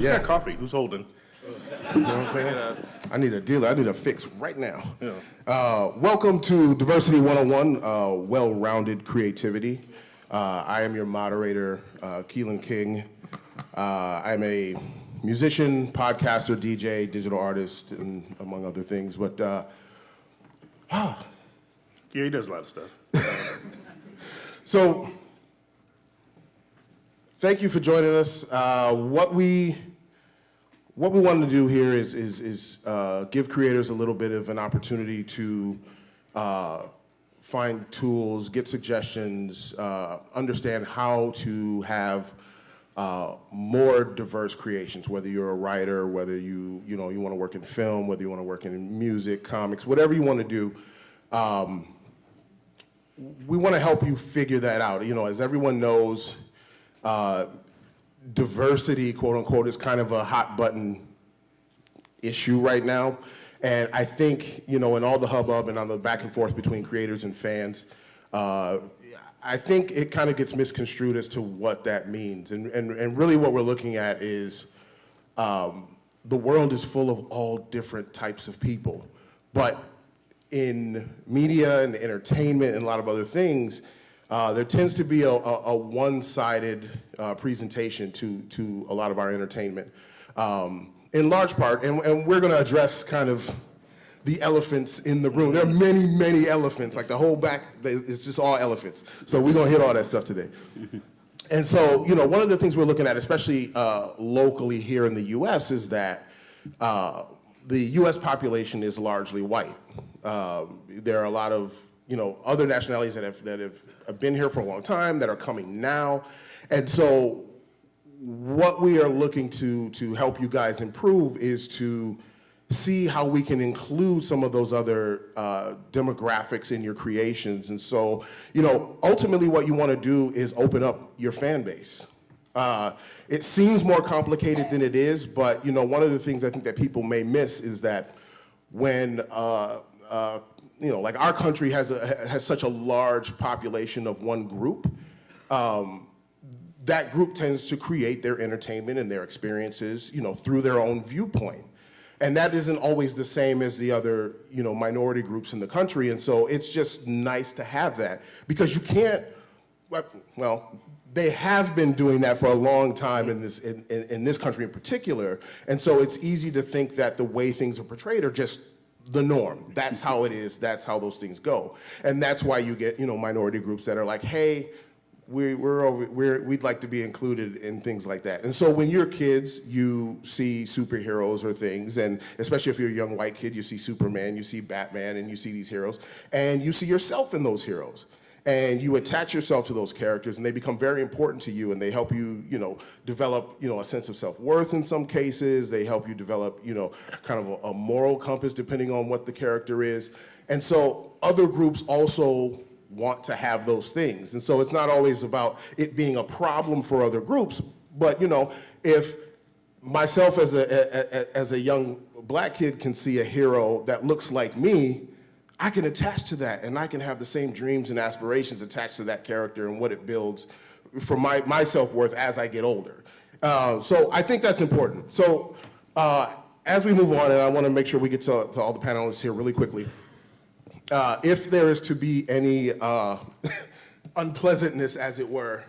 Who's got coffee? Who's holding? You know what I'm saying? I need a dealer. I need a fix right now. Yeah. Welcome to Diversity 101, Well-Rounded Creativity. I am your moderator, Kielen King. I'm a musician, podcaster, DJ, digital artist, and among other things. But yeah, he does a lot of stuff. So, thank you for joining us. What we wanted to do here is give creators a little bit of an opportunity to find tools, get suggestions, understand how to have more diverse creations, whether you're a writer, whether you want to work in film, whether you want to work in music, comics, whatever you want to do. We want to help you figure that out. You know, as everyone knows, diversity, quote unquote, is kind of a hot button issue right now. And I think, you know, in all the hubbub and on the back and forth between creators and fans, I think it kind of gets misconstrued as to what that means. And really what we're looking at is the world is full of all different types of people. But in media and entertainment and a lot of other things, there tends to be a one-sided presentation to a lot of our entertainment, in large part, and we're going to address kind of the elephants in the room. There are many, many elephants, like the whole back, it's just all elephants. So we're going to hit all that stuff today. And so, you know, one of the things we're looking at, especially locally here in the US, is that the US population is largely white. There are a lot of, you know, other nationalities that have been here for a long time, that are coming now. And so what we are looking to help you guys improve is to see how we can include some of those other demographics in your creations. And so, you know, ultimately what you want to do is open up your fan base. It seems more complicated than it is, but, you know, one of the things I think that people may miss is that when you know, like our country has such a large population of one group, that group tends to create their entertainment and their experiences, you know, through their own viewpoint. And that isn't always the same as the other, you know, minority groups in the country. And so it's just nice to have that, because you can't, well, they have been doing that for a long time in this country in particular. And so it's easy to think that the way things are portrayed are just the norm. That's how it is. That's how those things go. And that's why you get, you know, minority groups that are like, hey, we'd like to be included in things like that. And so when you're kids, you see superheroes or things, and especially if you're a young white kid, you see Superman, you see Batman, and you see these heroes, and you see yourself in those heroes. And you attach yourself to those characters, and they become very important to you, and they help you, you know, develop, you know, a sense of self-worth in some cases. They help you develop, you know, kind of a moral compass depending on what the character is. And so other groups also want to have those things. And so it's not always about it being a problem for other groups, but, you know, if myself as a young black kid can see a hero that looks like me, I can attach to that, and I can have the same dreams and aspirations attached to that character and what it builds for my self-worth as I get older. So I think that's important. So as we move on, and I want to make sure we get to all the panelists here really quickly, if there is to be any unpleasantness, as it were,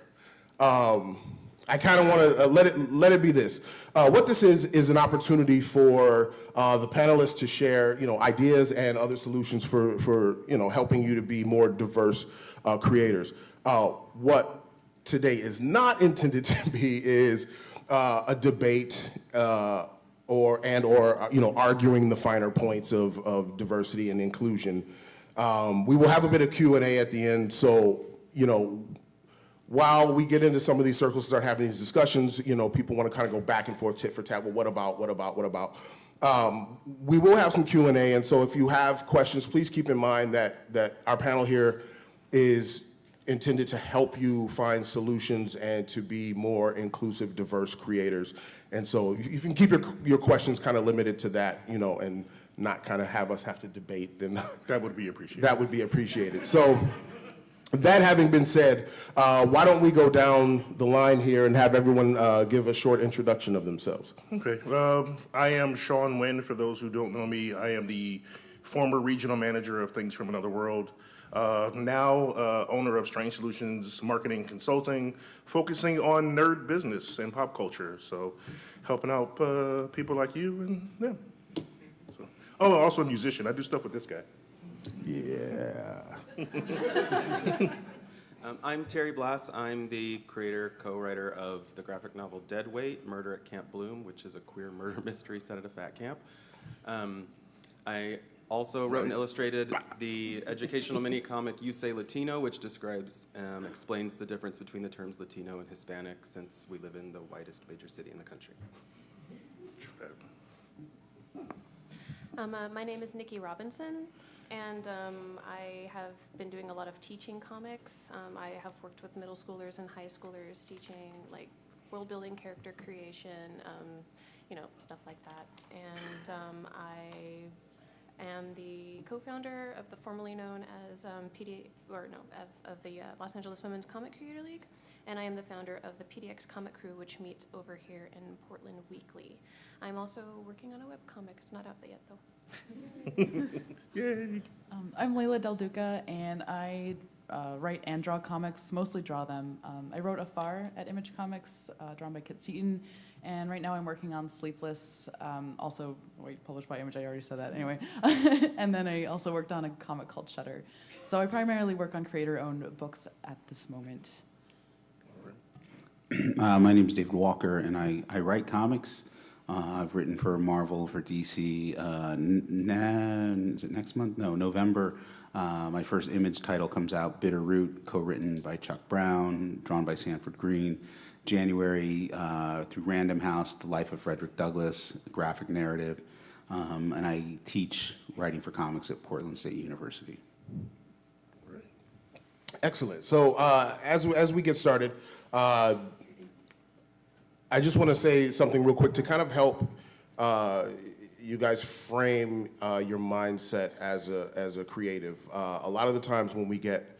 I kind of want to let it be this. What this is an opportunity for the panelists to share, you know, ideas and other solutions for you know, helping you to be more diverse creators. What today is not intended to be is a debate or you know, arguing the finer points of diversity and inclusion. We will have a bit of Q&A at the end, so, you know, while we get into some of these circles and start having these discussions, you know, people want to kind of go back and forth, tit for tat, well, what about? We will have some Q&A, and so if you have questions, please keep in mind that our panel here is intended to help you find solutions and to be more inclusive, diverse creators. And so if you can keep your questions kind of limited to that, you know, and not kind of have us have to debate, then that would be appreciated. That would be appreciated. So That having been said, why don't we go down the line here and have everyone give a short introduction of themselves? Okay. I am Sean Wynn. For those who don't know me, I am the former regional manager of Things from Another World. Now owner of Strange Solutions Marketing Consulting, focusing on nerd business and pop culture. So helping out people like you and them. So, oh, also a musician. I do stuff with this guy. Yeah. I'm Terry Blas. I'm the creator, co-writer of the graphic novel Deadweight, Murder at Camp Bloom, which is a queer murder mystery set at a fat camp. I also wrote and illustrated the educational mini-comic You Say Latino, which describes, explains the difference between the terms Latino and Hispanic, since we live in the whitest major city in the country. My name is Nikki Robinson, and I have been doing a lot of teaching comics. I have worked with middle schoolers and high schoolers teaching like world building, character creation, stuff like that. And I am the co-founder of the formerly known as of the Los Angeles Women's Comic Creator League, and I am the founder of the PDX Comic Crew, which meets over here in Portland weekly. I'm also working on a webcomic. It's not out yet, though. Yay. I'm Leila Del Duca, and I write and draw comics, mostly draw them. I wrote Afar at Image Comics, drawn by Kit Seaton, and right now I'm working on Sleepless, also published by Image, I already said that, anyway. And then I also worked on a comic called Shutter. So I primarily work on creator-owned books at this moment. My name is David Walker, and I write comics. I've written for Marvel, for DC. Is it next month? No, November. My first Image title comes out, Bitter Root, co-written by Chuck Brown, drawn by Sanford Green. January, through Random House, The Life of Frederick Douglass, graphic narrative. And I teach writing for comics at Portland State University. Excellent. So as we get started, I just want to say something real quick to kind of help you guys frame your mindset as a creative. A lot of the times when we get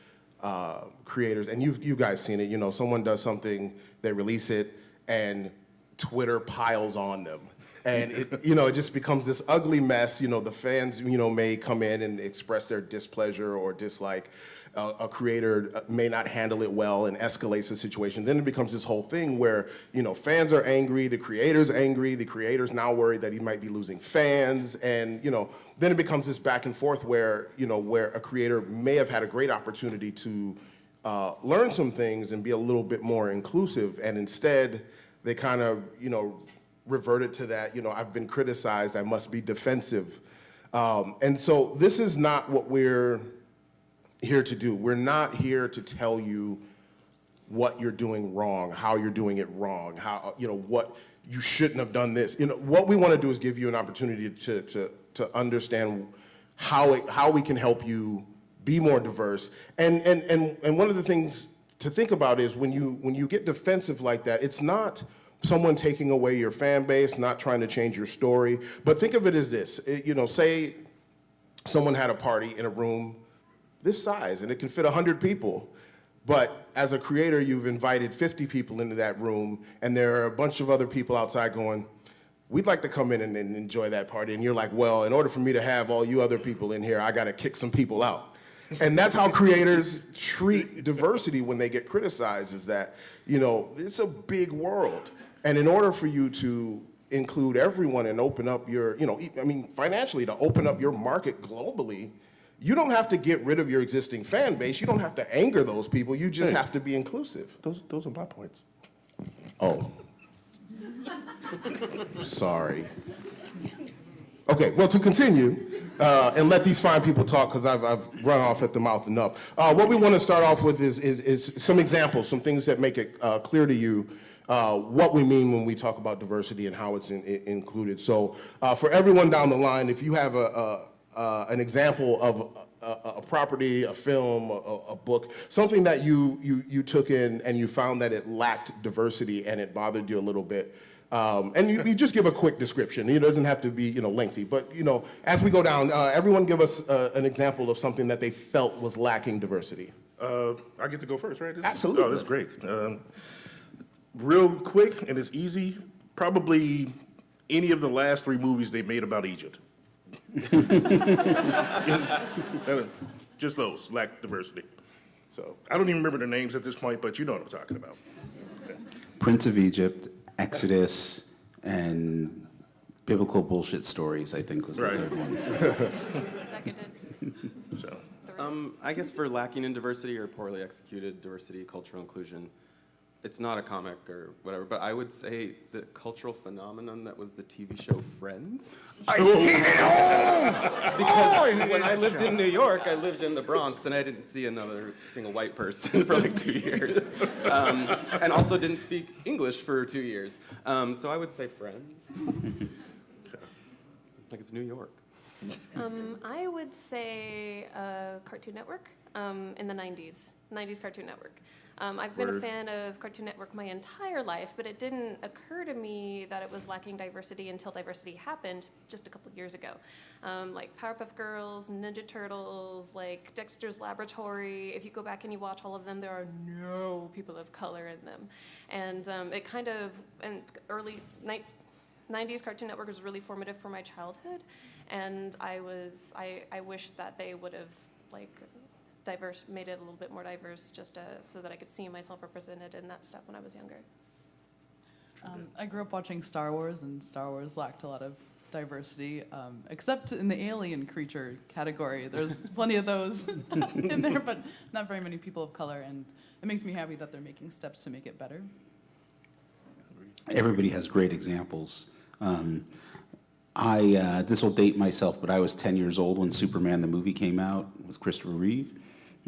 creators, and you guys seen it, someone does something, they release it, and Twitter piles on them. And it just becomes this ugly mess. The fans, may come in and express their displeasure or dislike. A creator may not handle it well and escalates the situation. Then it becomes this whole thing where, fans are angry, the creator's now worried that he might be losing fans. And, then it becomes this back and forth where, where a creator may have had a great opportunity to learn some things and be a little bit more inclusive. And instead, they kind of, reverted to that, I've been criticized, I must be defensive. And so this is not what we're here to do. We're not here to tell you what you're doing wrong, how you're doing it wrong, how, what you shouldn't have done this. What we want to do is give you an opportunity to understand how we can help you be more diverse. And one of the things to think about is when you get defensive like that, it's not someone taking away your fan base, not trying to change your story, but think of it as this. Say someone had a party in a room this size, and it can fit 100 people. But as a creator, you've invited 50 people into that room, and there are a bunch of other people outside going, we'd like to come in and enjoy that party. And you're like, well, in order for me to have all you other people in here, I got to kick some people out. And that's how creators treat diversity when they get criticized, is that, it's a big world. And in order for you to include everyone and open up your, financially, to open up your market globally, you don't have to get rid of your existing fan base. You don't have to anger those people. You just have to be inclusive. Those are my points. Oh. Sorry. Okay, well, to continue, and let these fine people talk, because I've run off at the mouth enough. What we want to start off with is some examples, some things that make it clear to you what we mean when we talk about diversity and how it's included. So for everyone down the line, if you have an example of a property, a film, a book, something that you took in and you found that it lacked diversity and it bothered you a little bit, and you just give a quick description. It doesn't have to be lengthy, but as we go down, everyone give us an example of something that they felt was lacking diversity. I get to go first, right? Absolutely. Oh, this is great. Real quick, and it's easy. Probably any of the last 3 movies they made about Egypt. Just those lack diversity. So I don't even remember their names at this point, but you know what I'm talking about. Prince of Egypt, Exodus, and biblical bullshit stories, I think was the Right. third one. Seconded. So I guess for lacking in diversity or poorly executed diversity, cultural inclusion, it's not a comic or whatever, but I would say the cultural phenomenon that was the TV show Friends. Because when I lived in New York, I lived in the Bronx, and I didn't see another single white person for like 2 years. And also didn't speak English for 2 years. So I would say Friends. Like it's New York. I would say Cartoon Network in the 90s Cartoon Network. I've been a Word. fan of Cartoon Network my entire life, but it didn't occur to me that it was lacking diversity until diversity happened just a couple of years ago. Like Powerpuff Girls, Ninja Turtles, like Dexter's Laboratory. If you go back and you watch all of them, there are no people of color in them. And it kind of, in early 90s Cartoon Network was really formative for my childhood. And I wish that they would have made it a little bit more diverse, just so that I could see myself represented in that stuff when I was younger. I grew up watching Star Wars, and Star Wars lacked a lot of diversity, except in the alien creature category. There's plenty of those in there, but not very many people of color, and it makes me happy that they're making steps to make it better. Everybody has great examples. This will date myself, but I was 10 years old when Superman the movie came out with Christopher Reeve,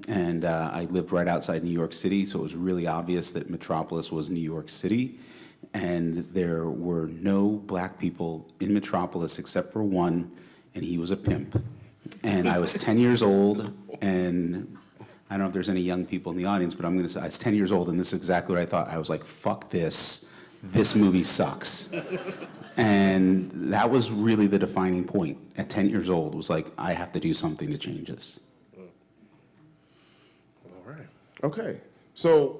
and I lived right outside New York City, so it was really obvious that Metropolis was New York City, and there were no black people in Metropolis except for one, and he was a pimp. And I was 10 years old, and I don't know if there's any young people in the audience, but I'm going to say I was 10 years old, and this is exactly what I thought. I was like, fuck this. This movie sucks. And that was really the defining point. At 10 years old, was like, I have to do something to change this. all right. Okay, so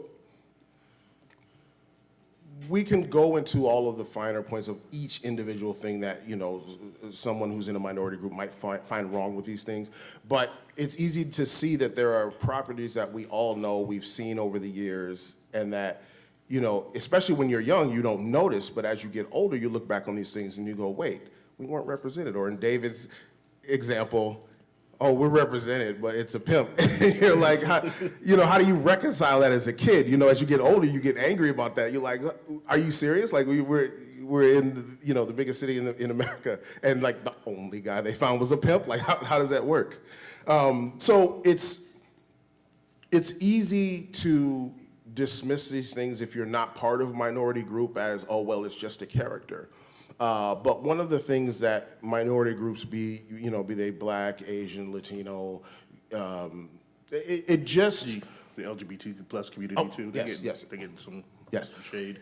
we can go into all of the finer points of each individual thing that, someone who's in a minority group might find wrong with these things. But it's easy to see that there are properties that we all know, we've seen over the years, and that, especially when you're young, you don't notice, but as you get older, you look back on these things and you go, wait, we weren't represented. Or in David's example, oh, we're represented, but it's a pimp. You're like, how do you reconcile that as a kid? As you get older, you get angry about that. You're like, are you serious? Like we're in the biggest city in America, and like the only guy they found was a pimp. Like how does that work? So it's easy to dismiss these things if you're not part of a minority group as, oh, well, it's just a character. But one of the things that minority groups be they Black, Asian, Latino, it just... The LGBTQ plus community too. Yes. They get some shade.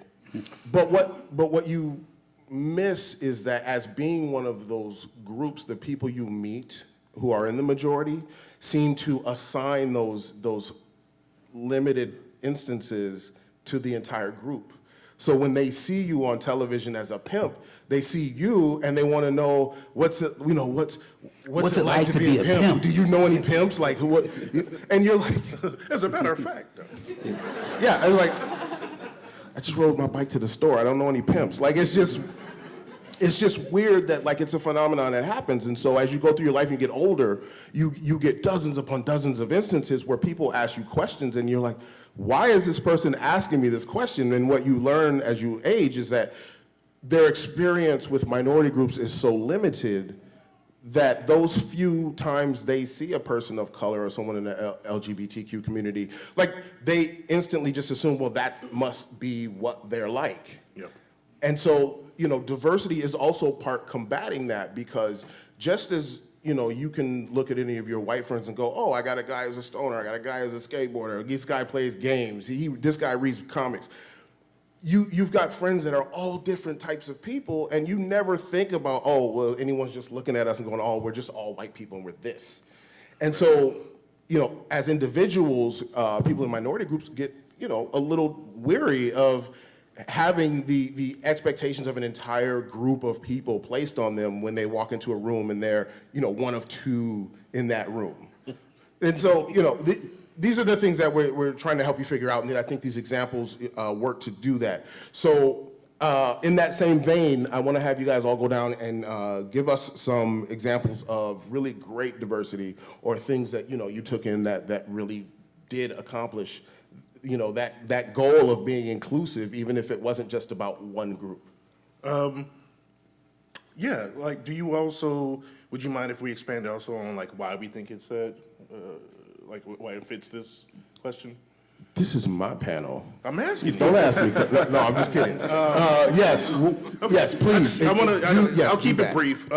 But what you miss is that as being one of those groups, the people you meet who are in the majority seem to assign those limited instances to the entire group. So when they see you on television as a pimp, they see you and they want to know what's it like to be a pimp? Do you know any pimps? Like what? And you're like, As a matter of fact, yeah, I was like, I just rode my bike to the store. I don't know any pimps. Like it's just weird that like it's a phenomenon that happens. And so as you go through your life and you get older, you get dozens upon dozens of instances where people ask you questions and you're like, why is this person asking me this question? And what you learn as you age is that their experience with minority groups is so limited that those few times they see a person of color or someone in the LGBTQ community, like they instantly just assume, well, that must be what they're like. Yep. And so, diversity is also part combating that, because just as, you can look at any of your white friends and go, oh, I got a guy who's a stoner, I got a guy who's a skateboarder, this guy plays games, this guy reads comics. You've got friends that are all different types of people, and you never think about, oh, well, anyone's just looking at us and going, oh, we're just all white people and we're this. And so, as individuals, people in minority groups get, a little weary of having the expectations of an entire group of people placed on them when they walk into a room and they're, one of two in that room. And so, these are the things that we're trying to help you figure out, and I think these examples work to do that. So in that same vein, I want to have you guys all go down and give us some examples of really great diversity or things that, you took in that really did accomplish, that goal of being inclusive, even if it wasn't just about one group. Yeah, like, would you mind if we expand also on like why we think it's like why it fits this question? This is my panel. I'm asking you. Don't ask me. No, I'm just kidding. Yes, please. I'll keep it brief.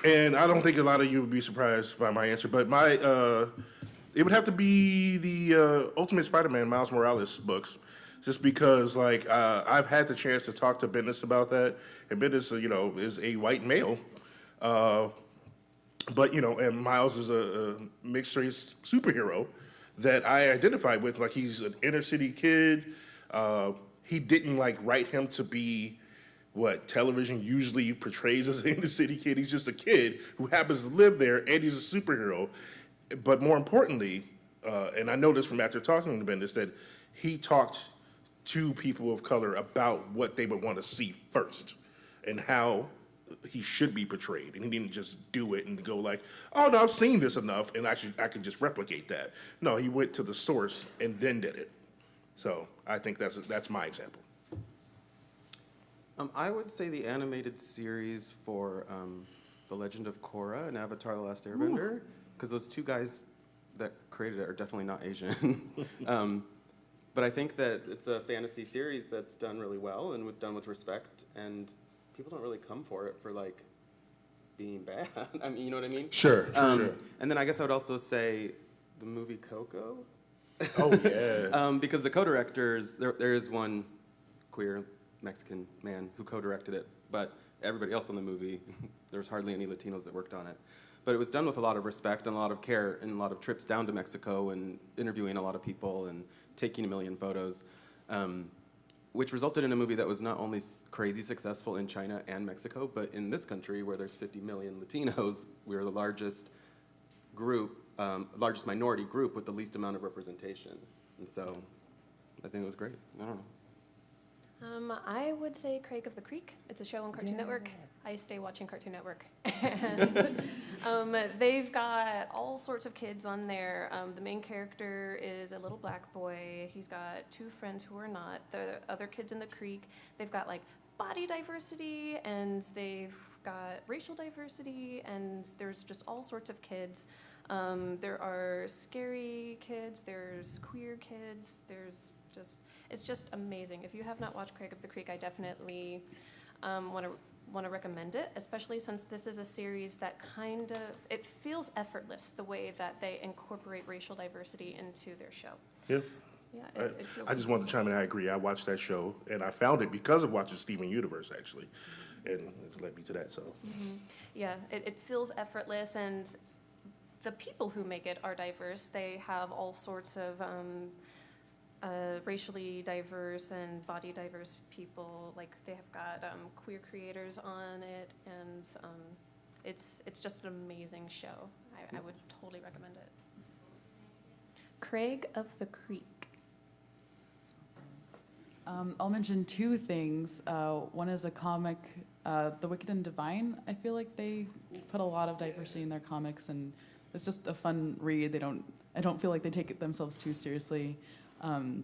And I don't think a lot of you would be surprised by my answer, but it would have to be the Ultimate Spider-Man Miles Morales books, just because I've had the chance to talk to Bendis about that, and Bendis, is a white male, but and Miles is a mixed race superhero that I identified with. Like, he's an inner city kid. He didn't write him to be what television usually portrays as an inner city kid. He's just a kid who happens to live there, and he's a superhero. But more importantly, and I know this from after talking to Bendis, that he talked to people of color about what they would want to see first and how he should be portrayed. And he didn't just do it and go like, oh, no, I've seen this enough, and I can just replicate that. No, he went to the source and then did it. So I think that's my example. I would say the animated series for The Legend of Korra and Avatar: The Last Airbender, because those two guys that created it are definitely not Asian. But I think that it's a fantasy series that's done really well and done with respect, and people don't really come for it for being bad. I mean, you know what I mean? Sure. And then I guess I would also say the movie Coco. Oh, yeah. Because the co-directors, there is one queer Mexican man who co-directed it, but everybody else in the movie, there was hardly any Latinos that worked on it. But it was done with a lot of respect and a lot of care and a lot of trips down to Mexico and interviewing a lot of people and taking 1 million photos, which resulted in a movie that was not only crazy successful in China and Mexico, but in this country where there's 50 million Latinos, we're the largest group, largest minority group with the least amount of representation. And so I think it was great. I don't know. I would say Craig of the Creek. It's a show on Cartoon Network. I stay watching Cartoon Network. And they've got all sorts of kids on there. The main character is a little black boy. He's got 2 friends who are not. The other kids in the creek. They've got body diversity, and they've got racial diversity, and there's just all sorts of kids. There are scary kids. There's queer kids. It's just amazing. If you have not watched Craig of the Creek, I definitely want to recommend it, especially since this is a series that it feels effortless the way that they incorporate racial diversity into their show. Yeah. Yeah, it feels I just wanted to chime in. I agree. I watched that show, and I found it because of watching Steven Universe, actually, and it led me to that. So. Mm-hmm. Yeah, it feels effortless, and the people who make it are diverse. They have all sorts of racially diverse and body diverse people. They have got queer creators on it, and it's just an amazing show. I would totally recommend it. Craig of the Creek. I'll mention 2 things. One is a comic, The Wicked and Divine. I feel like they put a lot of diversity in their comics, and it's just a fun read. I don't feel like they take it themselves too seriously. And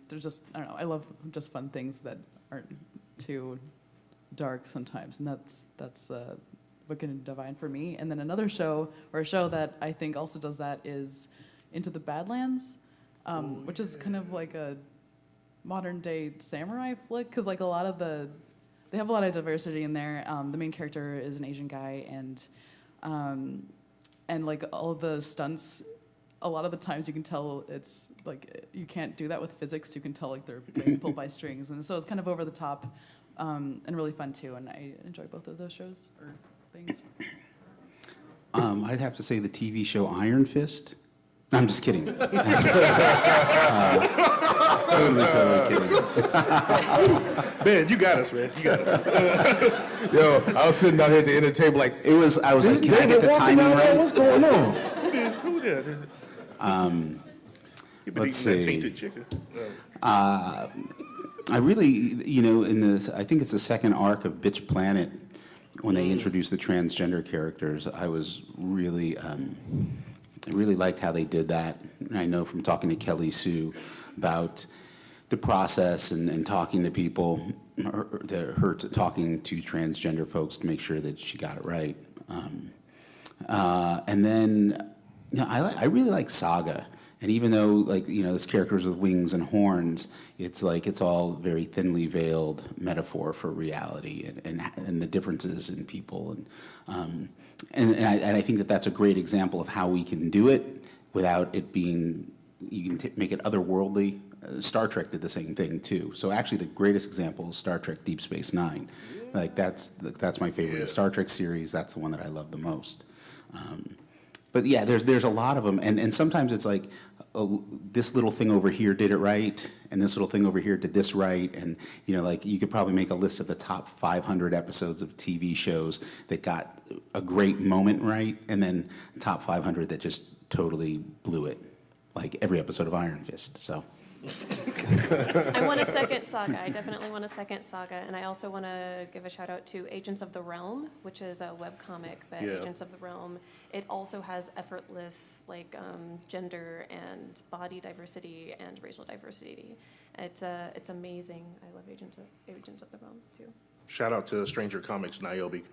they're just, I don't know, I love just fun things that aren't too dark sometimes, and that's Wicked and Divine for me. And then another show, or a show that I think also does that, is Into the Badlands, which is kind of like a modern day samurai flick, because they have a lot of diversity in there. The main character is an Asian guy, and all of the stunts, a lot of the times you can tell it's you can't do that with physics. You can tell they're being pulled by strings, and so it's kind of over the top and really fun too. And I enjoy both of those shows or things. I'd have to say the TV show Iron Fist. No, I'm just kidding. Totally kidding. Man, you got us, man. You got us. Yo, I was sitting down here at the end of the table like, I was like, can I get the timing right? what's going on? Who did? You've been Let's eating that see. tainted chicken. I really, I think it's the second arc of Bitch Planet when they introduced the transgender characters. I was really, I really liked how they did that. And I know from talking to Kelly Sue about the process and talking to people, her talking to transgender folks to make sure that she got it right. And then, I really like Saga. And even though, this character's with wings and horns, it's like it's all very thinly veiled metaphor for reality and the differences in people. And I think that that's a great example of how we can do it without it being, you can make it otherworldly. Star Trek did the same thing too. So actually the greatest example is Star Trek Deep Space Nine. Like that's my favorite. Yeah. The Star Trek series, that's the one that I love the most. But yeah, there's a lot of them, and sometimes it's like, oh, this little thing over here did it right, and this little thing over here did this right, and you could probably make a list of the top 500 episodes of TV shows that got a great moment right, and then top 500 that just totally blew it, like every episode of Iron Fist. So. I want a second Saga. I definitely want a second Saga. And I also want to give a shout out to Agents of the Realm, which is a webcomic, but Yeah. Agents of the Realm, it also has effortless, gender and body diversity and racial diversity. It's amazing. I love Agents of the Realm, too. Shout out to Stranger Comics, Nichole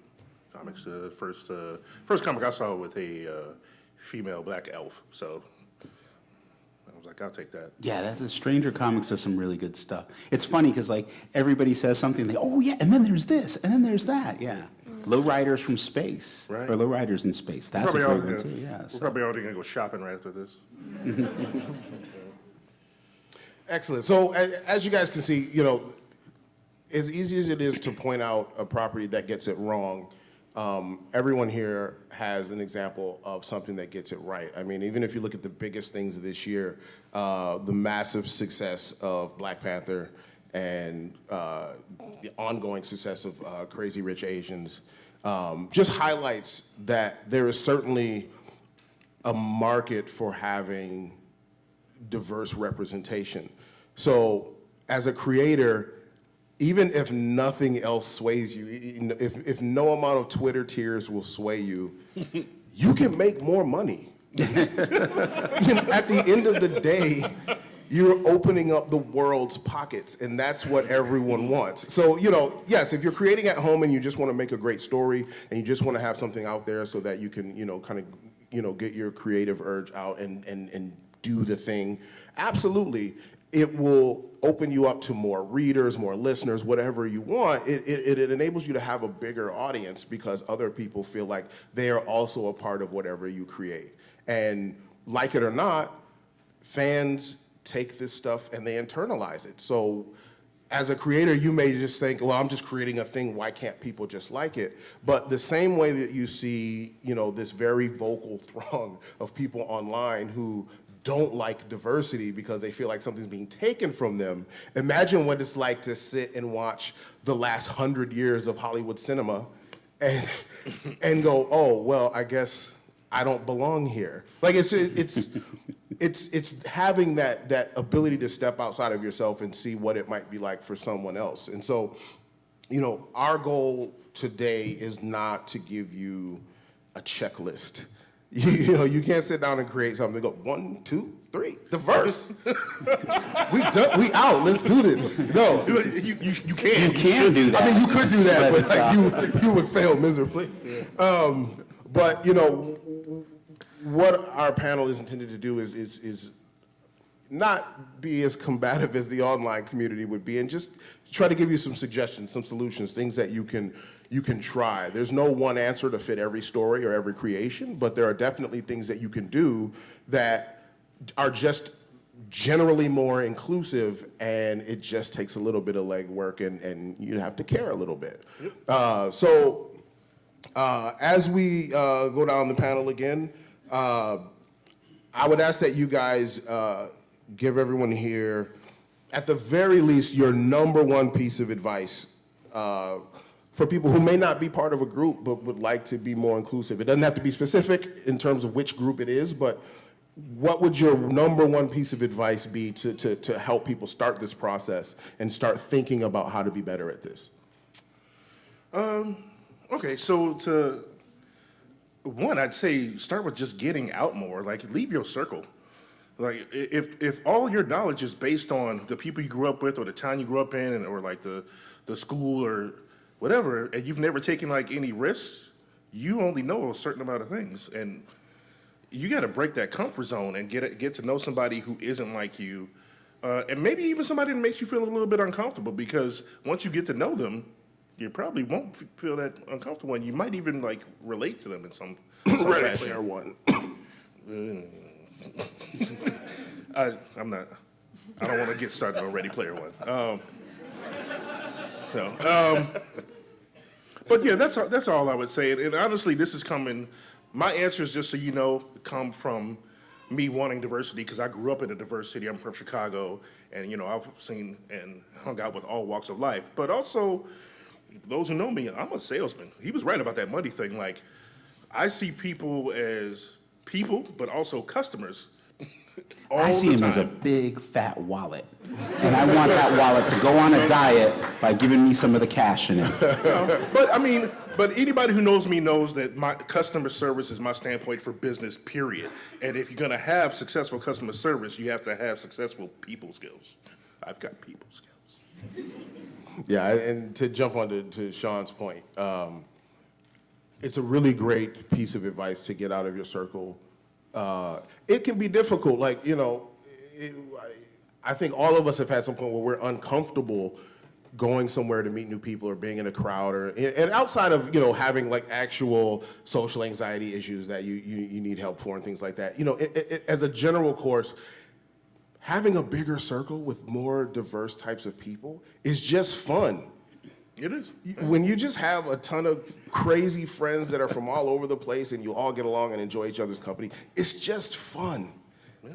Comics. First comic I saw with a female black elf. So I was like, I'll take that. Yeah, that's the Stranger Comics does some really good stuff. It's funny because everybody says something, oh yeah, and then there's this, and then there's that. Yeah, Lowriders from space, Right. or Lowriders in space. That's a great one too. Yeah. We're So. probably already gonna go shopping right after this. Excellent. So as you guys can see, as easy as it is to point out a property that gets it wrong, everyone here has an example of something that gets it right. I mean, even if you look at the biggest things of this year, the massive success of Black Panther and the ongoing success of Crazy Rich Asians just highlights that there is certainly a market for having diverse representation. So as a creator, even if nothing else sways you, if no amount of Twitter tears will sway you, you can make more money. At the end of the day, you're opening up the world's pockets, and that's what everyone wants. So, yes, if you're creating at home and you just want to make a great story and you just want to have something out there so that you can, get your creative urge out and do the thing, absolutely. It will open you up to more readers, more listeners, whatever you want. It enables you to have a bigger audience because other people feel like they are also a part of whatever you create. And like it or not, fans take this stuff and they internalize it. So as a creator, you may just think, well, I'm just creating a thing, why can't people just like it? But the same way that you see, this very vocal throng of people online who don't like diversity because they feel like something's being taken from them. Imagine what it's like to sit and watch the last 100 years of Hollywood cinema and go, oh, well, I guess I don't belong here. Like it's having that ability to step outside of yourself and see what it might be like for someone else. And so, our goal today is not to give you a checklist. You can't sit down and create something and go 1, 2, 3, diverse. We out. Let's do this. No, You can. You can do that. I mean you could do that, but you would fail miserably. But what our panel is intended to do is not be as combative as the online community would be, and just try to give you some suggestions, some solutions, things that you can try. There's no one answer to fit every story or every creation, but there are definitely things that you can do that are just generally more inclusive, and it just takes a little bit of legwork, and you have to care a little bit. So As we go down the panel again, I would ask that you guys give everyone here, at the very least, your number one piece of advice for people who may not be part of a group but would like to be more inclusive. It doesn't have to be specific in terms of which group it is, but what would your number one piece of advice be to help people start this process and start thinking about how to be better at this? Okay, so one, I'd say start with just getting out more. Like, leave your circle. Like, if all your knowledge is based on the people you grew up with or the town you grew up in or like the school or whatever, and you've never taken like any risks, you only know a certain amount of things. And you got to break that comfort zone and get to know somebody who isn't like you. And maybe even somebody that makes you feel a little bit uncomfortable, because once you get to know them, you probably won't feel that uncomfortable, and you might even like relate to them in some Ready fashion. Player One. I don't want to get started on Ready Player One. But yeah, that's all I would say. And honestly, this is coming. My answers, just so you know, come from me wanting diversity, because I grew up in a diverse city. I'm from Chicago, and I've seen and hung out with all walks of life. But also, those who know me, I'm a salesman. He was right about that money thing. Like, I see people as people, but also customers. I see him as a big fat wallet, and I want that wallet to go on a diet by giving me some of the cash in it. But anybody who knows me knows that my customer service is my standpoint for business, period. And if you're gonna have successful customer service, you have to have successful people skills. I've got people skills. Yeah, and to jump on to Sean's point, it's a really great piece of advice to get out of your circle. It can be difficult, I think all of us have had some point where we're uncomfortable going somewhere to meet new people or being in a crowd, and outside of having like actual social anxiety issues that you need help for and things like that. As a general course, having a bigger circle with more diverse types of people is just fun. It is. When you just have a ton of crazy friends that are from all over the place and you all get along and enjoy each other's company, it's just fun. Yeah.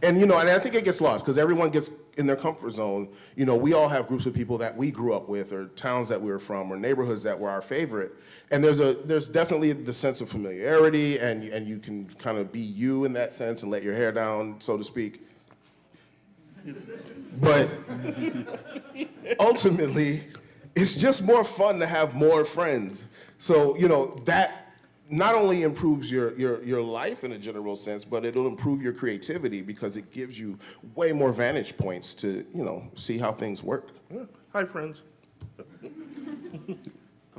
And I think it gets lost because everyone gets in their comfort zone. We all have groups of people that we grew up with, or towns that we were from, or neighborhoods that were our favorite. And there's definitely the sense of familiarity, and you can kind of be you in that sense and let your hair down, so to speak. But ultimately, it's just more fun to have more friends. So, that not only improves your life in a general sense, but it'll improve your creativity because it gives you way more vantage points to, see how things work. Yeah. Hi, friends.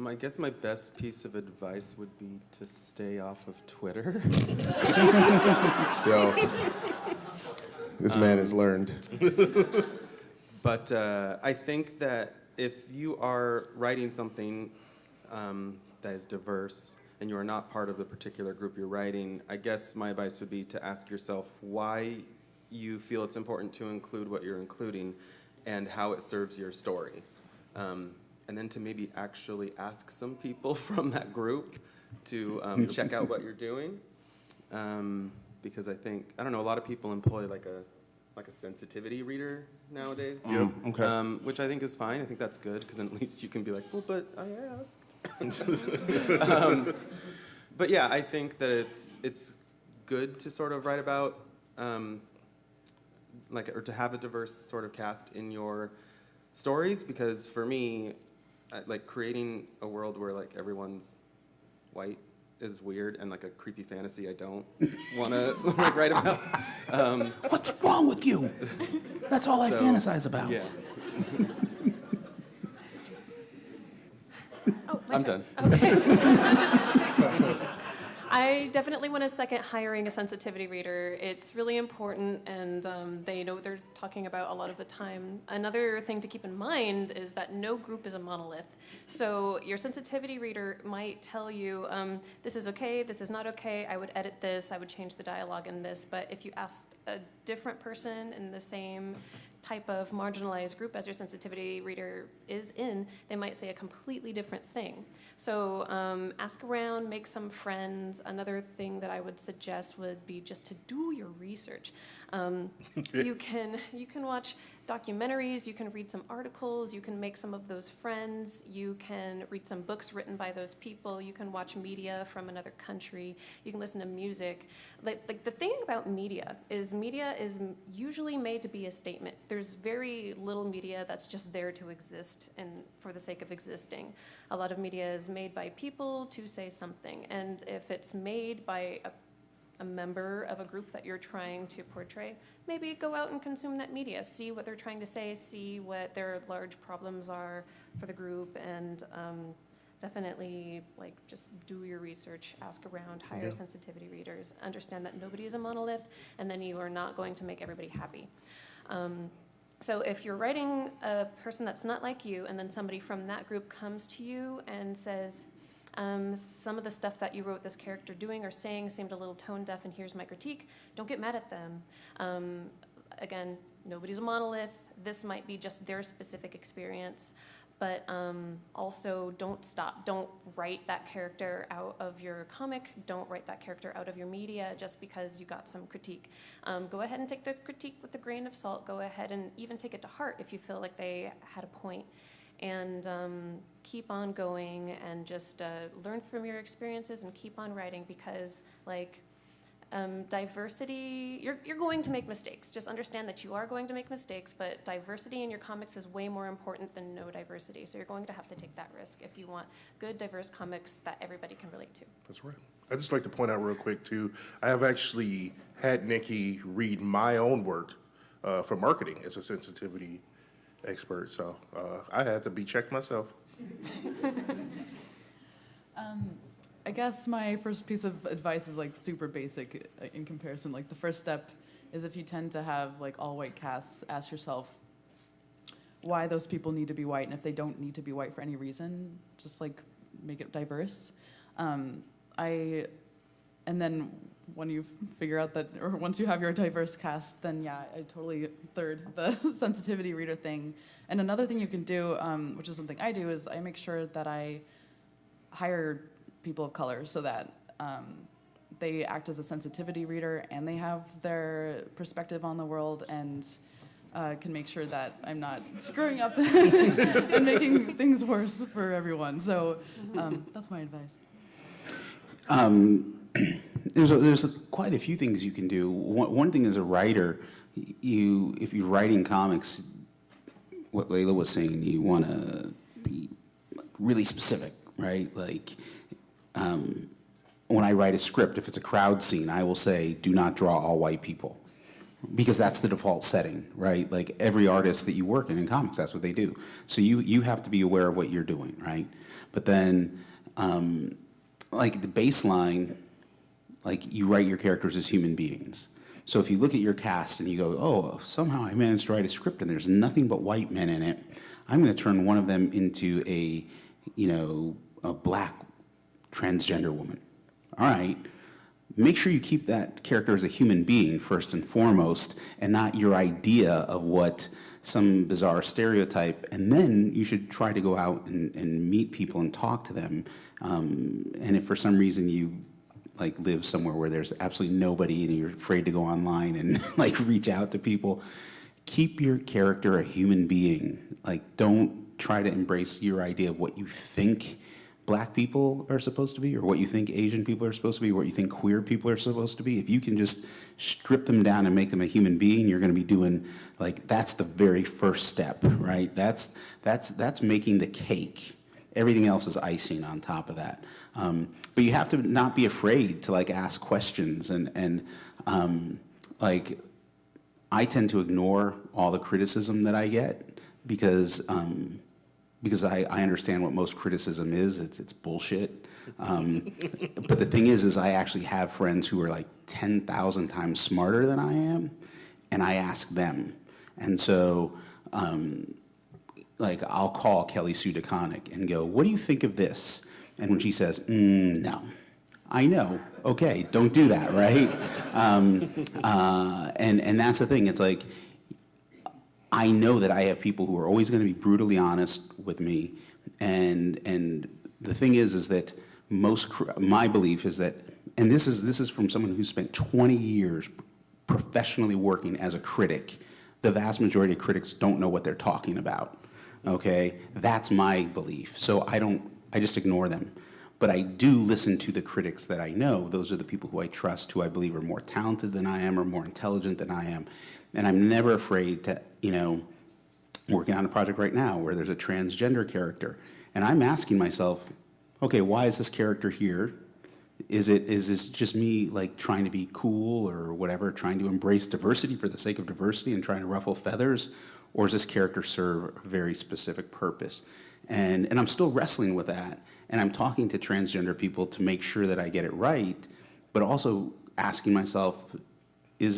I guess my best piece of advice would be to stay off of Twitter. So, this man has learned. But I think that if you are writing something that is diverse and you are not part of the particular group you're writing, I guess my advice would be to ask yourself why you feel it's important to include what you're including and how it serves your story. And then to maybe actually ask some people from that group to check out what you're doing. Because I think, a lot of people employ like a sensitivity reader nowadays. Yeah, okay. Which I think is fine. I think that's good because then at least you can be like, well, but I asked. But yeah, I think that it's good to sort of write about or to have a diverse sort of cast in your stories, because for me, like creating a world where like everyone's white is weird and like a creepy fantasy I don't want to write about. What's wrong with you? That's all I fantasize about. Yeah. Oh, my I'm turn. done. Okay. I definitely want to second hiring a sensitivity reader. It's really important, and they know what they're talking about a lot of the time. Another thing to keep in mind is that no group is a monolith. So your sensitivity reader might tell you, this is okay, this is not okay, I would edit this, I would change the dialogue in this, but if you asked a different person in the same type of marginalized group as your sensitivity reader is in, they might say a completely different thing. So ask around, make some friends. Another thing that I would suggest would be just to do your research. You can watch documentaries, you can read some articles, you can make some of those friends, you can read some books written by those people, you can watch media from another country, you can listen to music. Like the thing about media is usually made to be a statement. There's very little media that's just there to exist and for the sake of existing. A lot of media is made by people to say something, and if it's made by a member of a group that you're trying to portray, maybe go out and consume that media, see what they're trying to say, see what their large problems are for the group, and definitely like just do your research, ask around, hire sensitivity readers, understand that nobody is a monolith, and then you are not going to make everybody happy. So if you're writing a person that's not like you, and then somebody from that group comes to you and says, some of the stuff that you wrote this character doing or saying seemed a little tone deaf, and here's my critique, don't get mad at them. Again, nobody's a monolith. This might be just their specific experience, but also don't stop. Don't write that character out of your comic. Don't write that character out of your media just because you got some critique. Go ahead and take the critique with a grain of salt. Go ahead and even take it to heart if you feel like they had a point. And keep on going and just learn from your experiences and keep on writing, because like diversity, you're going to make mistakes. Just understand that you are going to make mistakes, but diversity in your comics is way more important than no diversity. So you're going to have to take that risk if you want good, diverse comics that everybody can relate to. That's right. I'd just like to point out real quick, too, I have actually had Nikki read my own work for marketing as a sensitivity expert, so I had to be checked myself. I guess my first piece of advice is like super basic in comparison. Like the first step is, if you tend to have like all white casts, ask yourself why those people need to be white, and if they don't need to be white for any reason, just like make it diverse. And then when you figure out that, or once you have your diverse cast, then yeah, I totally third the sensitivity reader thing. And another thing you can do, which is something I do, is I make sure that I hire people of color so that they act as a sensitivity reader and they have their perspective on the world, and can make sure that I'm not screwing up and making things worse for everyone. So that's my advice. There's quite a few things you can do. One thing as a writer, if you're writing comics, what Leila was saying, you want to be really specific, right? Like when I write a script, if it's a crowd scene, I will say, do not draw all white people, because that's the default setting, right? Like every artist that you work in comics, that's what they do. So you have to be aware of what you're doing, right? But then like the baseline, like you write your characters as human beings. So if you look at your cast and you go, oh, somehow I managed to write a script and there's nothing but white men in it, I'm going to turn one of them into a black transgender woman. All right, make sure you keep that character as a human being first and foremost, and not your idea of what some bizarre stereotype, and then you should try to go out and meet people and talk to them. And if for some reason you like live somewhere where there's absolutely nobody and you're afraid to go online and like reach out to people, keep your character a human being. Like don't try to embrace your idea of what you think black people are supposed to be, or what you think Asian people are supposed to be, or what you think queer people are supposed to be. If you can just strip them down and make them a human being, you're going to be doing, like, that's the very first step, right? That's making the cake. Everything else is icing on top of that. But you have to not be afraid to like ask questions, and like I tend to ignore all the criticism that I get because I understand what most criticism is. It's bullshit. But the thing is I actually have friends who are like 10,000 times smarter than I am, and I ask them. And so like I'll call Kelly Sue DeConnick and go, what do you think of this? And when she says, no, I know, okay, don't do that, right? And that's the thing, it's like, I know that I have people who are always going to be brutally honest with me, and the thing is that my belief is that, and this is from someone who spent 20 years professionally working as a critic. The vast majority of critics don't know what they're talking about. Okay, that's my belief. So I just ignore them. But I do listen to the critics that I know. Those are the people who I trust, who I believe are more talented than I am or more intelligent than I am. And I'm never afraid to, working on a project right now where there's a transgender character. And I'm asking myself, okay, why is this character here? Is this just me like trying to be cool or whatever, trying to embrace diversity for the sake of diversity and trying to ruffle feathers? Or does this character serve a very specific purpose? And I'm still wrestling with that. And I'm talking to transgender people to make sure that I get it right, but also asking myself,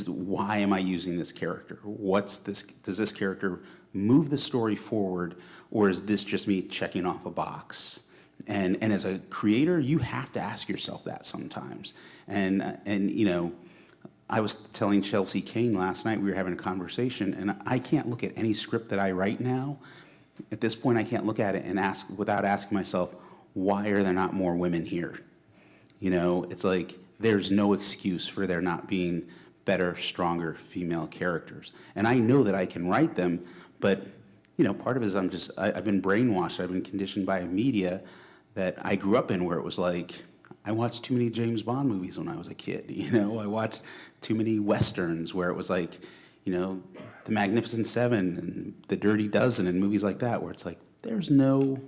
why am I using this character? Does this character move the story forward, or is this just me checking off a box? And as a creator, you have to ask yourself that sometimes. And I was telling Chelsea Kane last night, we were having a conversation, and I can't look at any script that I write now. At this point, I can't look at it and without asking myself, why are there not more women here? It's like there's no excuse for there not being better, stronger female characters. And I know that I can write them, but part of it is I've been brainwashed. I've been conditioned by a media that I grew up in, where it was like, I watched too many James Bond movies when I was a kid. I watched too many Westerns where it was like, The Magnificent Seven and The Dirty Dozen and movies like that, where it's like, there's no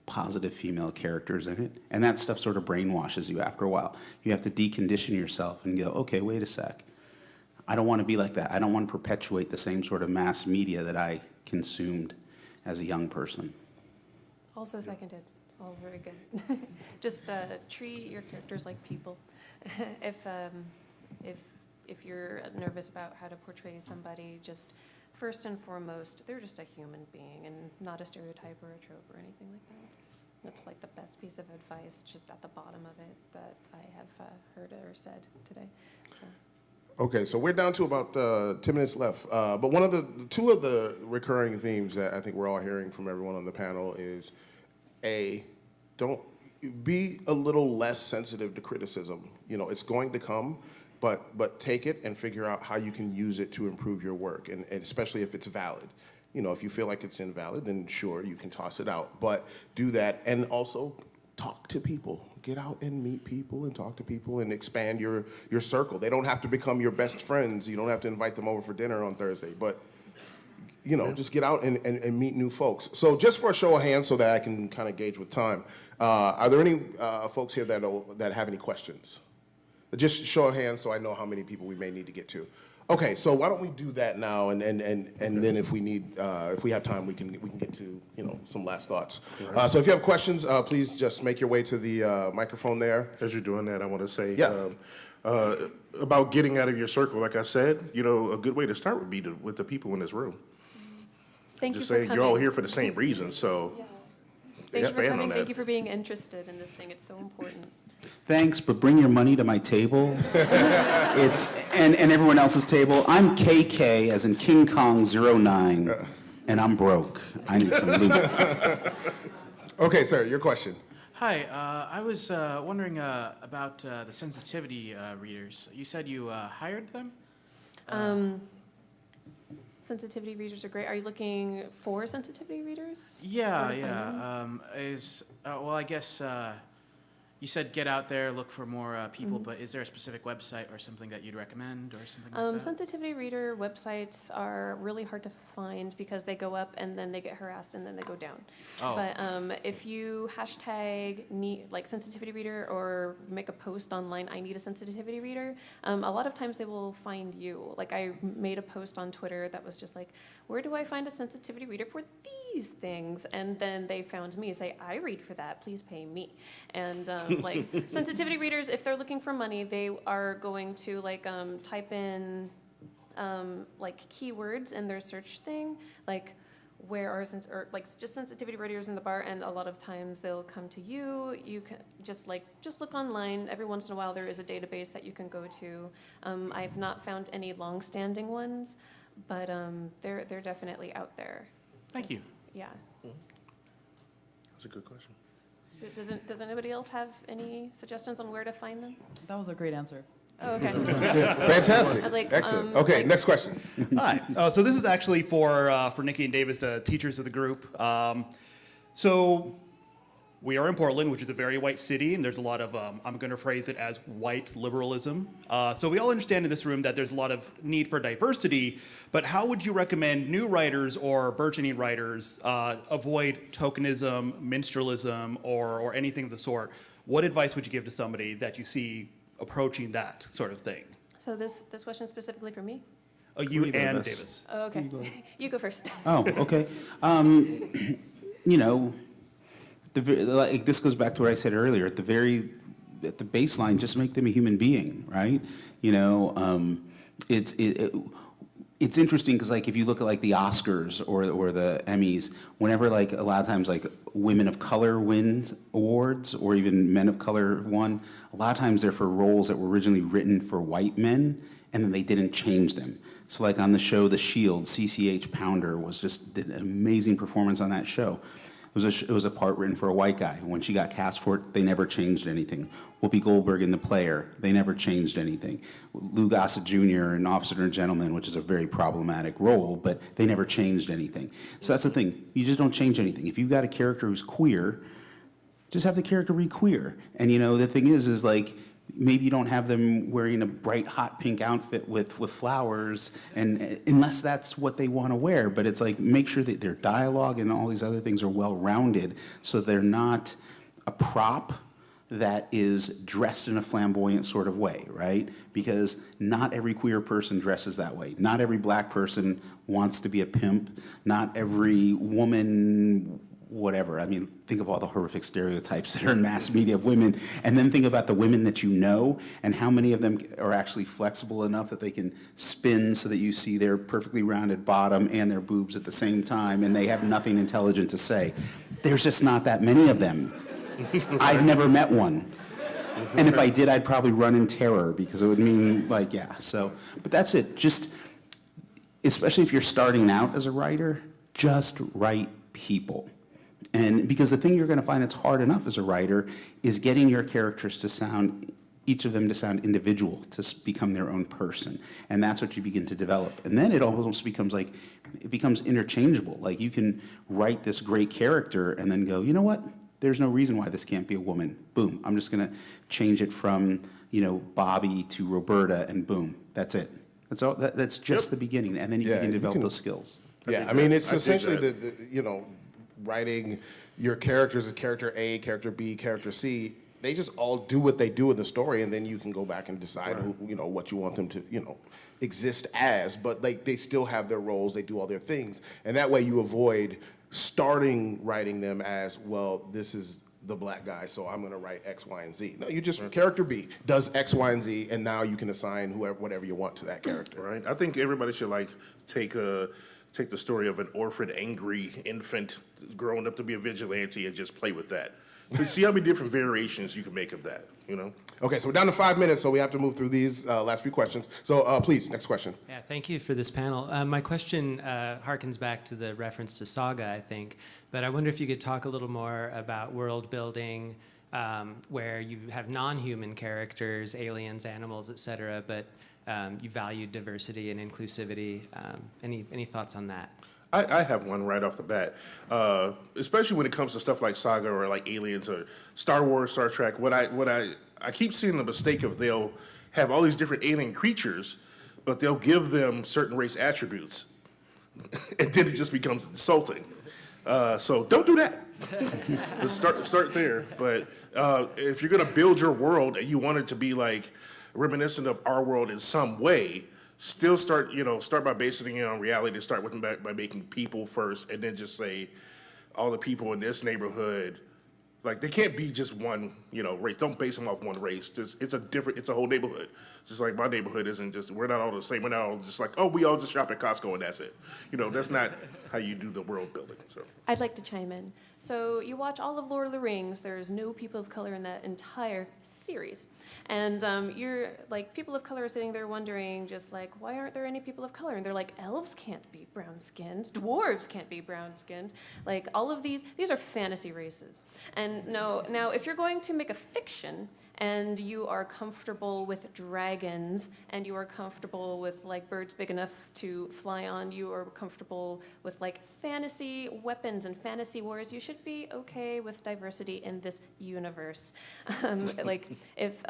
positive female characters in it. And that stuff sort of brainwashes you after a while. You have to decondition yourself and go, okay, wait a sec. I don't want to be like that. I don't want to perpetuate the same sort of mass media that I consumed as a young person. Also seconded. All very good. Just treat your characters like people. if you're nervous about how to portray somebody, just first and foremost, they're just a human being and not a stereotype or a trope or anything like that. That's like the best piece of advice, just at the bottom of it, that I have heard or said today. So. Okay, so we're down to about 10 minutes left. But two of the recurring themes that I think we're all hearing from everyone on the panel is, don't be a little less sensitive to criticism. It's going to come, but take it and figure out how you can use it to improve your work, and especially if it's valid. If you feel like it's invalid, then sure, you can toss it out. But do that, and also talk to people. Get out and meet people and talk to people and expand your circle. They don't have to become your best friends. You don't have to invite them over for dinner on Thursday, but just get out and meet new folks. So just for a show of hands so that I can kind of gauge with time, are there any folks here that have any questions? Just show of hands so I know how many people we may need to get to. Okay, so why don't we do that now, and then if we have time, we can get to some last thoughts. So if you have questions, please just make your way to the microphone there. As you're doing that, I want to say Yeah. about getting out of your circle. Like I said, a good way to start would be with the people in this room. Thank Just you for saying, coming. you're all here for the same reason, so Thanks for expand on coming. that. Thank you for being interested in this thing. It's so important. Thanks, but bring your money to my table. and everyone else's table. I'm KK, as in King Kong 09, and I'm broke. I need some loot. Okay, sir, your question. Hi, I was wondering about the sensitivity readers. You said you hired them? Sensitivity readers are great. Are you looking for sensitivity readers? Yeah, Where to find yeah. Well, I guess you said get out there, look for more people, but is there a specific website or something that you'd recommend or something like that? Sensitivity reader websites are really hard to find because they go up and then they get harassed and then they go down. Oh. But if you hashtag sensitivity reader or make a post online, I need a sensitivity reader, a lot of times they will find you. Like I made a post on Twitter that was just like, where do I find a sensitivity reader for these things? And then they found me, say, I read for that, please pay me. And sensitivity readers, if they're looking for money, they are going to type in keywords in their search thing, where are just sensitivity readers in the bar, and a lot of times they'll come to you. You can just look online. Every once in a while there is a database that you can go to. I've not found any long-standing ones, but they're definitely out there. Thank you. Yeah. That's a good question. Does anybody else have any suggestions on where to find them? That was a great answer. Oh, okay. Fantastic. I'd like, Excellent. Okay, like- next question. Hi. So this is actually for Nikki and Davis, the teachers of the group. So we are in Portland, which is a very white city, and there's a lot of, I'm going to phrase it as white liberalism. So we all understand in this room that there's a lot of need for diversity, but how would you recommend new writers or burgeoning writers avoid tokenism, minstralism, or anything of the sort? What advice would you give to somebody that you see approaching that sort of thing? So this question is specifically for me? You Either of and us. Davis. Oh, okay. You go first. Oh, okay. You know, like this goes back to what I said earlier. At the baseline, just make them a human being, right? You know, it's interesting because like if you look at like the Oscars or the Emmys, whenever like a lot of times like women of color win awards or even men of color won, a lot of times they're for roles that were originally written for white men and then they didn't change them. So like on the show The Shield, CCH Pounder did an amazing performance on that show. It was a part written for a white guy. When she got cast for it, they never changed anything. Whoopi Goldberg in The Player, they never changed anything. Lou Gossett Jr. in Officer and Gentleman, which is a very problematic role, but they never changed anything. So that's the thing. You just don't change anything. If you've got a character who's queer, just have the character be queer. And you know, the thing is like, maybe you don't have them wearing a bright hot pink outfit with flowers, and unless that's what they want to wear. But it's like, make sure that their dialogue and all these other things are well-rounded so they're not a prop that is dressed in a flamboyant sort of way, right? Because not every queer person dresses that way. Not every black person wants to be a pimp. Not every woman, whatever. I mean, think of all the horrific stereotypes that are in mass media of women, and then think about the women that you know and how many of them are actually flexible enough that they can spin so that you see their perfectly rounded bottom and their boobs at the same time, and they have nothing intelligent to say. There's just not that many of them. I've never met one. And if I did, I'd probably run in terror because it would mean, like, yeah. So, but that's it. Just, especially if you're starting out as a writer, just write people. And because the thing you're going to find that's hard enough as a writer is getting your characters to sound, each of them to sound individual, to become their own person. And that's what you begin to develop. And then it almost becomes like, it becomes interchangeable. Like you can write this great character and then go, you know what? There's no reason why this can't be a woman. Boom. I'm just going to change it from, you know, Bobby to Roberta, and boom. That's it. That's all. That's just the beginning. And then you begin to develop those skills. Yeah, I mean, it's I dig essentially that. you know, writing your characters as character A, character B, character C. They just all do what they do in the story, and then you can go back and decide who, you know, what you want them to, you know, exist as. But they still have their roles. They do all their things, and that way you avoid starting writing them as, well, this is the black guy, so I'm going to write X, Y, and Z. No, you just, character B does X, Y, and Z, and now you can assign whatever you want to that character. Right. I think everybody should like take the story of an orphaned, angry infant growing up to be a vigilante and just play with that. So see how many different variations you can make of that, you know? Okay, so we're down to 5 minutes, so we have to move through these last few questions. So please, next question. Yeah, thank you for this panel. My question harkens back to the reference to Saga, I think, but I wonder if you could talk a little more about world building where you have non-human characters, aliens, animals, et cetera, but you value diversity and inclusivity. Any thoughts on that? I have one right off the bat, especially when it comes to stuff like Saga or like Aliens or Star Wars, Star Trek. What I keep seeing the mistake of, they'll have all these different alien creatures, but they'll give them certain race attributes, and then it just becomes insulting. So don't do that. Let's start there. But if you're gonna build your world and you want it to be like reminiscent of our world in some way, still start by basing it on reality. Start with by making people first, and then just say all the people in this neighborhood, like they can't be just one, race. Don't base them off one race. It's a whole neighborhood. It's just like my neighborhood isn't just, we're not all the same. We're not all just like, oh, we all just shop at Costco and that's it. That's not how you do the world building. So I'd like to chime in. So you watch all of Lord of the Rings, there's no people of color in that entire series. And you're like, people of color are sitting there wondering, just like, why aren't there any people of color? And they're like, elves can't be brown-skinned, dwarves can't be brown-skinned. Like, all of these are fantasy races. And no, now, if you're going to make a fiction, and you are comfortable with dragons, and you are comfortable with like birds big enough to fly on, you are comfortable with like fantasy weapons and fantasy wars, you should be okay with diversity in this universe. Like if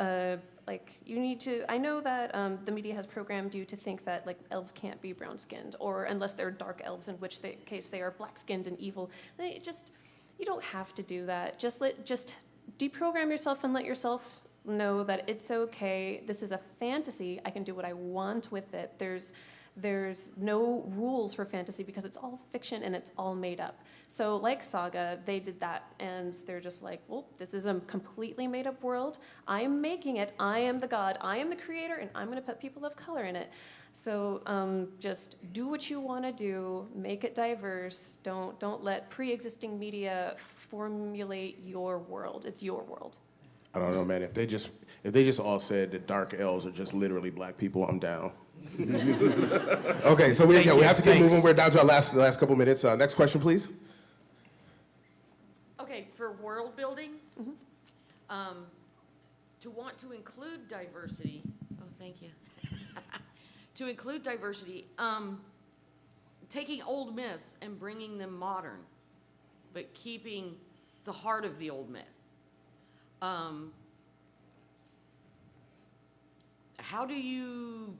like you need to, I know that the media has programmed you to think that like elves can't be brown-skinned, or unless they're dark elves, in which case they are black-skinned and evil. You don't have to do that. Just deprogram yourself and let yourself know that it's okay. This is a fantasy. I can do what I want with it. There's no rules for fantasy because it's all fiction and it's all made up. So like Saga, they did that, and they're just like, well, this is a completely made up world. I'm making it. I am the god. I am the creator, and I'm going to put people of color in it. So just do what you want to do. Make it diverse. Don't let pre-existing media formulate your world. It's your world. I don't know, man. If they just all said that dark elves are just literally black people, I'm down. Okay, so we have to get moving. We're down to our last couple minutes. Next question, please. Okay, for world building, to want to include diversity. Oh, thank you. To include diversity, taking old myths and bringing them modern, but keeping the heart of the old myth. How do you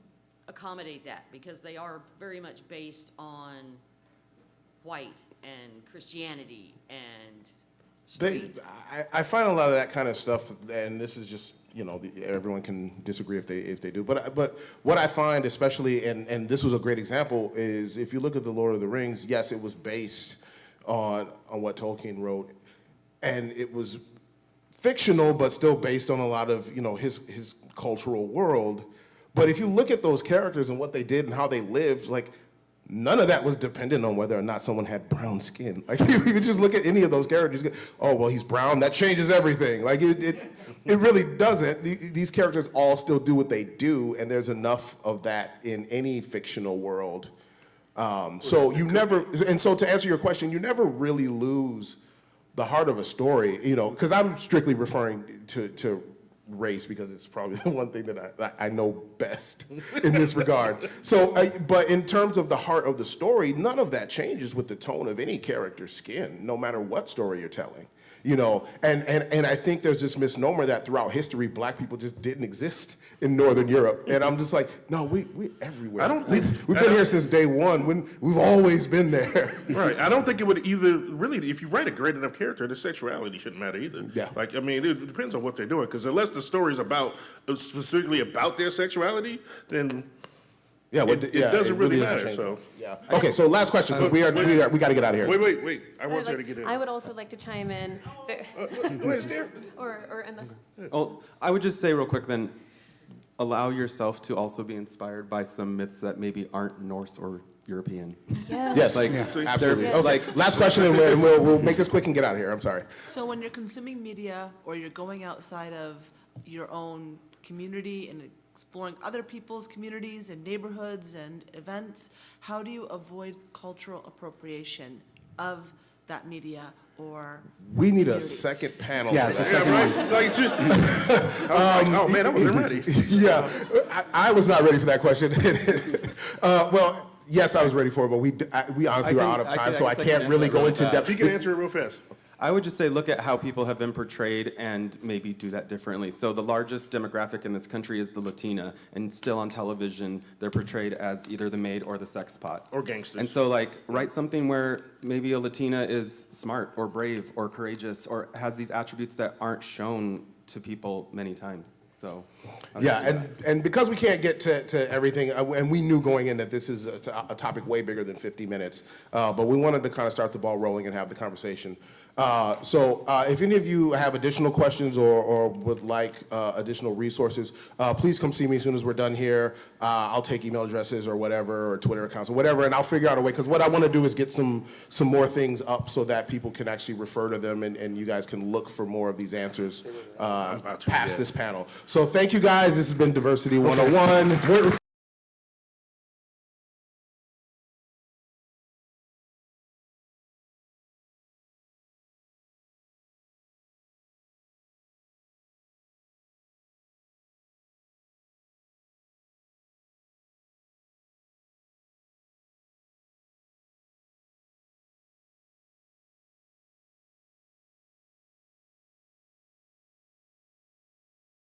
accommodate that? Because they are very much based on white and Christianity and I find a lot of that kind of stuff, and this is just, everyone can disagree if they do. But what I find, especially, and this was a great example, is if you look at the Lord of the Rings, yes, it was based on what Tolkien wrote, and it was fictional, but still based on a lot of his cultural world. But if you look at those characters and what they did and how they lived, like, none of that was dependent on whether or not someone had brown skin. Like, you could just look at any of those characters. Oh, well, he's brown. That changes everything. Like, it really doesn't. These characters all still do what they do, and there's enough of that in any fictional world. So to answer your question, you never really lose the heart of a story, because I'm strictly referring to race because it's probably the one thing that I know best in this regard. So, but in terms of the heart of the story, none of that changes with the tone of any character's skin, no matter what story you're telling. And I think there's this misnomer that throughout history, black people just didn't exist in Northern Europe. And I'm just like, no, we're everywhere. We've been here since day one. We've always been there. Right. I don't think it would either, really, if you write a great enough character, the sexuality shouldn't matter either. Yeah. Like, I mean, it depends on what they're doing, because unless the story's specifically about their sexuality, then it doesn't really matter. So. Yeah. Okay, so last question, because we got to get out of here. Wait. I want her to get in. I would also like to chime in. Where's there? Or unless. Well, I would just say real quick then, allow yourself to also be inspired by some myths that maybe aren't Norse or European. Yes, absolutely. Okay, like, last question, and we'll make this quick and get out of here. I'm sorry. So when you're consuming media or you're going outside of your own community and exploring other people's communities and neighborhoods and events, how do you avoid cultural appropriation of that media or We need a communities? second panel. Yeah, for it's a that. second one. Oh man, I wasn't ready. Yeah, I was not ready for that question. Well, yes, I was ready for it, but we honestly are out of time, so I can't really go into depth. You can answer it real fast. I would just say look at how people have been portrayed and maybe do that differently. So the largest demographic in this country is the Latina, and still on television, they're portrayed as either the maid or the sex pot. Or gangsters. And so like write something where maybe a Latina is smart or brave or courageous or has these attributes that aren't shown to people many times. So Yeah, and because we can't get to everything, and we knew going in that this is a topic way bigger than 50 minutes, but we wanted to kind of start the ball rolling and have the conversation. So if any of you have additional questions or would like additional resources, please come see me as soon as we're done here. I'll take email addresses or whatever, or Twitter accounts or whatever, and I'll figure out a way, because what I want to do is get some more things up so that people can actually refer to them, and you guys can look for more of these answers past this panel. So thank you guys. This has been Diversity 101.